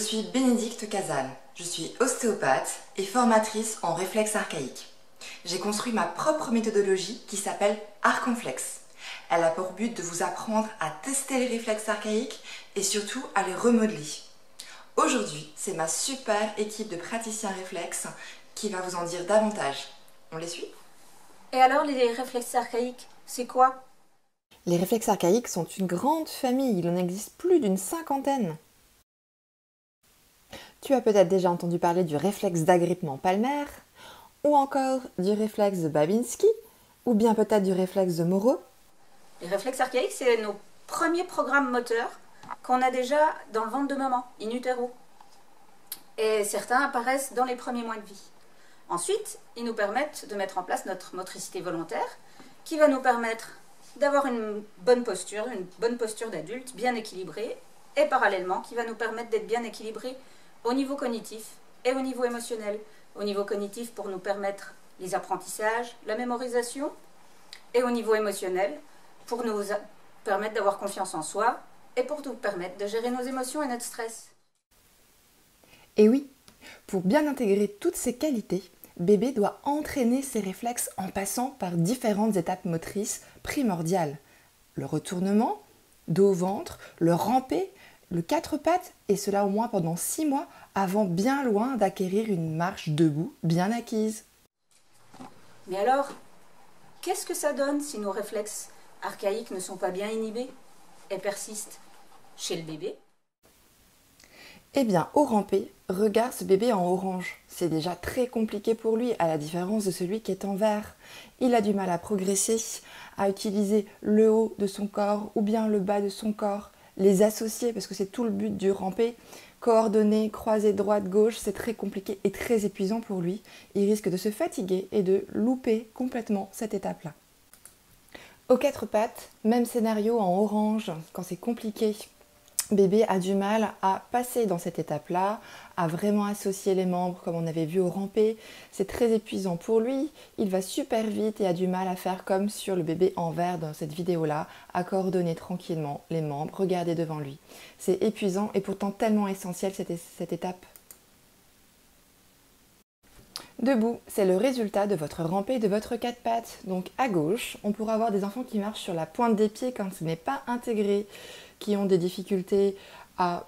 suis Bénédicte Casal, je suis ostéopathe et formatrice en réflexes archaïques. J'ai construit ma propre méthodologie qui s'appelle Arconflex. Elle a pour but de vous apprendre à tester les réflexes archaïques et surtout à les remodeler. Aujourd'hui, c'est ma super équipe de praticiens réflexes qui va vous en dire davantage. On les suit? Et alors, les réflexes archaïques, c'est quoi? Les réflexes archaïques sont une grande famille, il en existe plus d'une cinquantaine. Tu as peut-être déjà entendu parler du réflexe d'agrippement palmaire, ou encore du réflexe de Babinski, ou bien peut-être du réflexe de Moreau. Les réflexes archaïques, c'est nos premiers programmes moteurs qu'on a déjà dans le ventre de maman, in utero. Et certains apparaissent dans les premiers mois de vie. Ensuite, ils nous permettent de mettre en place notre motricité volontaire, qui va nous permettre d'avoir une bonne posture d'adulte, bien équilibrée, et parallèlement, qui va nous permettre d'être bien équilibré au niveau cognitif et au niveau émotionnel. Au niveau cognitif pour nous permettre les apprentissages, la mémorisation, et au niveau émotionnel pour nous permettre d'avoir confiance en soi et pour nous permettre de gérer nos émotions et notre stress. Et oui, pour bien intégrer toutes ces qualités, bébé doit entraîner ses réflexes en passant par différentes étapes motrices primordiales. Le retournement, dos au ventre, le ramper, le quatre pattes, et cela au moins pendant 6 mois avant bien loin d'acquérir une marche debout bien acquise. Mais alors, qu'est-ce que ça donne si nos réflexes archaïques ne sont pas bien inhibés et persistent chez le bébé? Eh bien, au ramper, regarde ce bébé en orange. C'est déjà très compliqué pour lui, à la différence de celui qui est en vert. Il a du mal à progresser, à utiliser le haut de son corps ou bien le bas de son corps, les associer, parce que c'est tout le but du ramper. Coordonner, croiser droite-gauche, c'est très compliqué et très épuisant pour lui. Il risque de se fatiguer et de louper complètement cette étape-là. Aux quatre pattes, même scénario en orange, quand c'est compliqué. Bébé a du mal à passer dans cette étape-là, à vraiment associer les membres comme on avait vu au ramper. C'est très épuisant pour lui, il va super vite et a du mal à faire comme sur le bébé en vert dans cette vidéo-là, à coordonner tranquillement les membres, regarder devant lui. C'est épuisant et pourtant tellement essentiel cette étape. Debout, c'est le résultat de votre rampé et de votre quatre pattes. Donc à gauche, on pourra avoir des enfants qui marchent sur la pointe des pieds quand ce n'est pas intégré, qui ont des difficultés à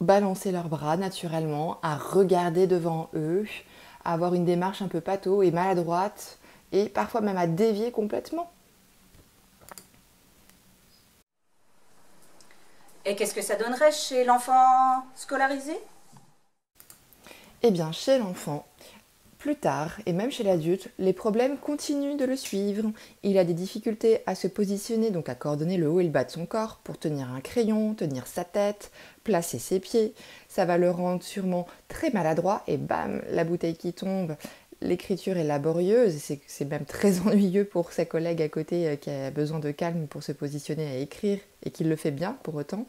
balancer leurs bras naturellement, à regarder devant eux, à avoir une démarche un peu pâteau et maladroite, et parfois même à dévier complètement. Et qu'est-ce que ça donnerait chez l'enfant scolarisé? Eh bien, chez l'enfant, plus tard, et même chez l'adulte, les problèmes continuent de le suivre. Il a des difficultés à se positionner, donc à coordonner le haut et le bas de son corps pour tenir un crayon, tenir sa tête, placer ses pieds. Ça va le rendre sûrement très maladroit et bam, la bouteille qui tombe. L'écriture est laborieuse, c'est même très ennuyeux pour ses collègues à côté qui a besoin de calme pour se positionner à écrire et qui le fait bien pour autant.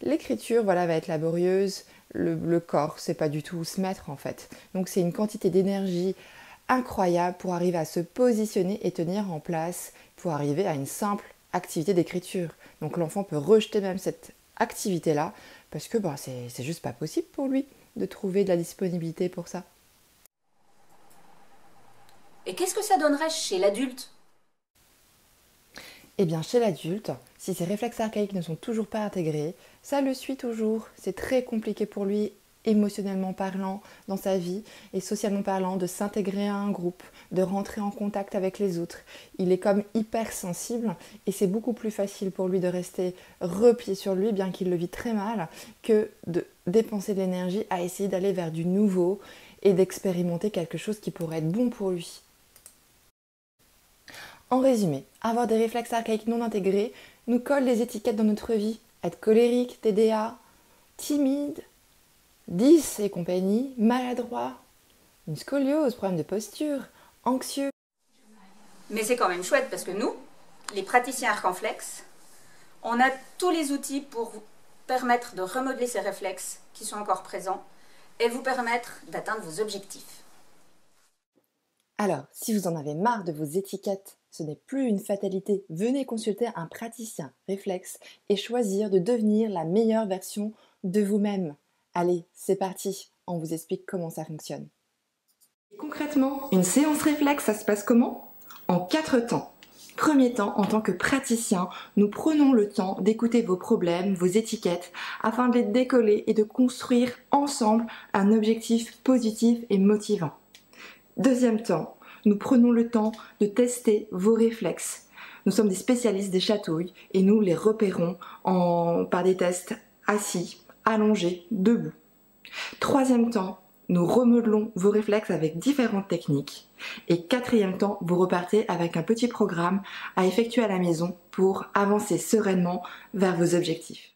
L'écriture, voilà, va être laborieuse. Le corps, c'est pas du tout où se mettre en fait. Donc c'est une quantité d'énergie incroyable pour arriver à se positionner et tenir en place, pour arriver à une simple activité d'écriture. Donc l'enfant peut rejeter même cette activité-là parce que c'est juste pas possible pour lui de trouver de la disponibilité pour ça. Et qu'est-ce que ça donnerait chez l'adulte? Eh bien, chez l'adulte, si ses réflexes archaïques ne sont toujours pas intégrés, ça le suit toujours. C'est très compliqué pour lui, émotionnellement parlant, dans sa vie, et socialement parlant, de s'intégrer à un groupe, de rentrer en contact avec les autres. Il est comme hypersensible, et c'est beaucoup plus facile pour lui de rester replié sur lui, bien qu'il le vit très mal, que de dépenser de l'énergie à essayer d'aller vers du nouveau et d'expérimenter quelque chose qui pourrait être bon pour lui. En résumé, avoir des réflexes archaïques non intégrés nous colle des étiquettes dans notre vie. Être colérique, TDA, timide, 10 et compagnie, maladroit, une scoliose, problème de posture, anxieux. Mais c'est quand même chouette parce que nous, les praticiens Arconflex, on a tous les outils pour vous permettre de remodeler ces réflexes qui sont encore présents et vous permettre d'atteindre vos objectifs. Alors, si vous en avez marre de vos étiquettes, ce n'est plus une fatalité. Venez consulter un praticien réflexe et choisir de devenir la meilleure version de vous-même. Allez, c'est parti, on vous explique comment ça fonctionne. Concrètement, une séance réflexe, ça se passe comment? En 4 temps. Premier temps, en tant que praticien, nous prenons le temps d'écouter vos problèmes, vos étiquettes, afin de les décoller et de construire ensemble un objectif positif et motivant. Deuxième temps, nous prenons le temps de tester vos réflexes. Nous sommes des spécialistes des chatouilles et nous les repérons par des tests assis, allongés, debout. Troisième temps, nous remodelons vos réflexes avec différentes techniques. Et quatrième temps, vous repartez avec un petit programme à effectuer à la maison pour avancer sereinement vers vos objectifs.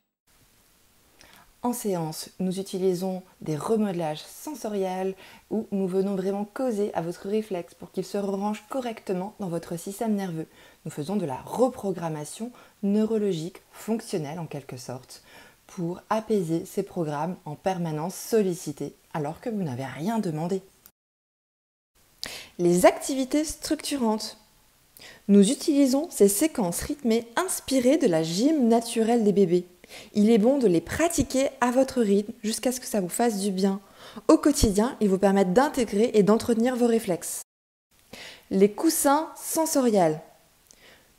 En séance, nous utilisons des remodelages sensoriels où nous venons vraiment causer à votre réflexe pour qu'il se range correctement dans votre système nerveux. Nous faisons de la reprogrammation neurologique fonctionnelle en quelque sorte pour apaiser ces programmes en permanence sollicités alors que vous n'avez rien demandé. Les activités structurantes. Nous utilisons ces séquences rythmées inspirées de la gym naturelle des bébés. Il est bon de les pratiquer à votre rythme jusqu'à ce que ça vous fasse du bien. Au quotidien, ils vous permettent d'intégrer et d'entretenir vos réflexes. Les coussins sensoriels.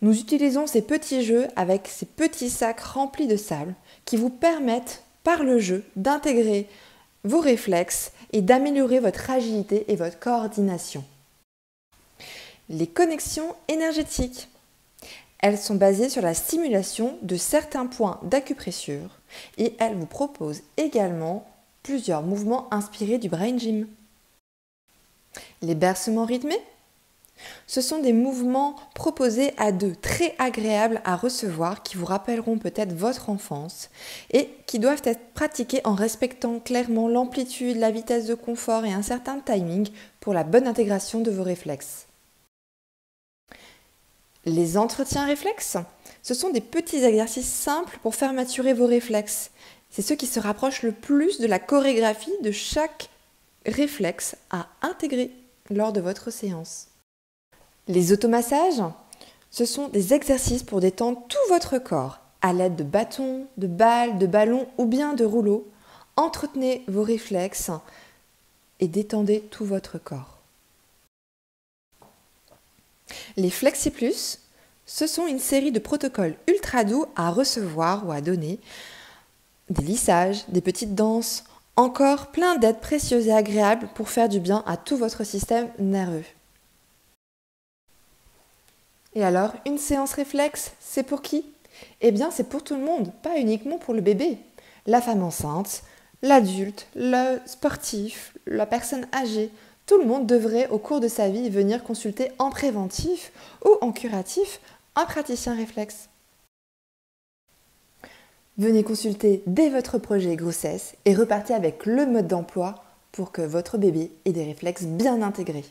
Nous utilisons ces petits jeux avec ces petits sacs remplis de sable qui vous permettent, par le jeu, d'intégrer vos réflexes et d'améliorer votre agilité et votre coordination. Les connexions énergétiques. Elles sont basées sur la stimulation de certains points d'acupressure et elles vous proposent également plusieurs mouvements inspirés du Brain Gym. Les bercements rythmés. Ce sont des mouvements proposés à deux, très agréables à recevoir, qui vous rappelleront peut-être votre enfance et qui doivent être pratiqués en respectant clairement l'amplitude, la vitesse de confort et un certain timing pour la bonne intégration de vos réflexes. Les entretiens réflexes, ce sont des petits exercices simples pour faire maturer vos réflexes. C'est ceux qui se rapprochent le plus de la chorégraphie de chaque réflexe à intégrer lors de votre séance. Les automassages, ce sont des exercices pour détendre tout votre corps à l'aide de bâtons, de balles, de ballons ou bien de rouleaux. Entretenez vos réflexes et détendez tout votre corps. Les FlexiPlus, ce sont une série de protocoles ultra doux à recevoir ou à donner. Des lissages, des petites danses, encore plein d'aides précieuses et agréables pour faire du bien à tout votre système nerveux. Et alors, une séance réflexe, c'est pour qui? Eh bien, c'est pour tout le monde, pas uniquement pour le bébé. La femme enceinte, l'adulte, le sportif, la personne âgée, tout le monde devrait, au cours de sa vie, venir consulter en préventif ou en curatif un praticien réflexe. Venez consulter dès votre projet grossesse et repartez avec le mode d'emploi pour que votre bébé ait des réflexes bien intégrés.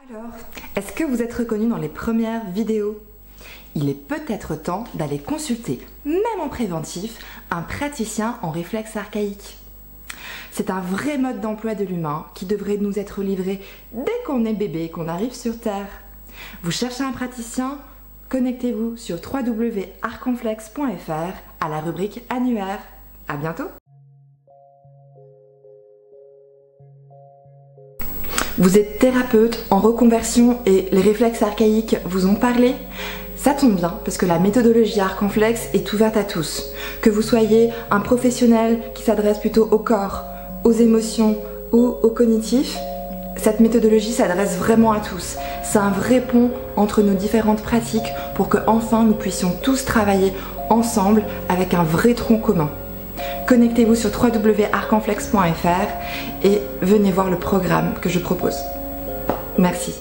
Alors, est-ce que vous êtes reconnu dans les premières vidéos? Il est peut-être temps d'aller consulter, même en préventif, un praticien en réflexe archaïque. C'est un vrai mode d'emploi de l'humain qui devrait nous être livré dès qu'on est bébé et qu'on arrive sur Terre. Vous cherchez un praticien? Connectez-vous sur www.arconflex.fr à la rubrique annuaire. À bientôt! Vous êtes thérapeute en reconversion et les réflexes archaïques vous ont parlé? Ça tombe bien parce que la méthodologie Arconflex est ouverte à tous. Que vous soyez un professionnel qui s'adresse plutôt au corps, aux émotions ou au cognitif, cette méthodologie s'adresse vraiment à tous. C'est un vrai pont entre nos différentes pratiques pour que enfin nous puissions tous travailler ensemble avec un vrai tronc commun. Connectez-vous sur www.arconflex.fr et venez voir le programme que je propose. Merci.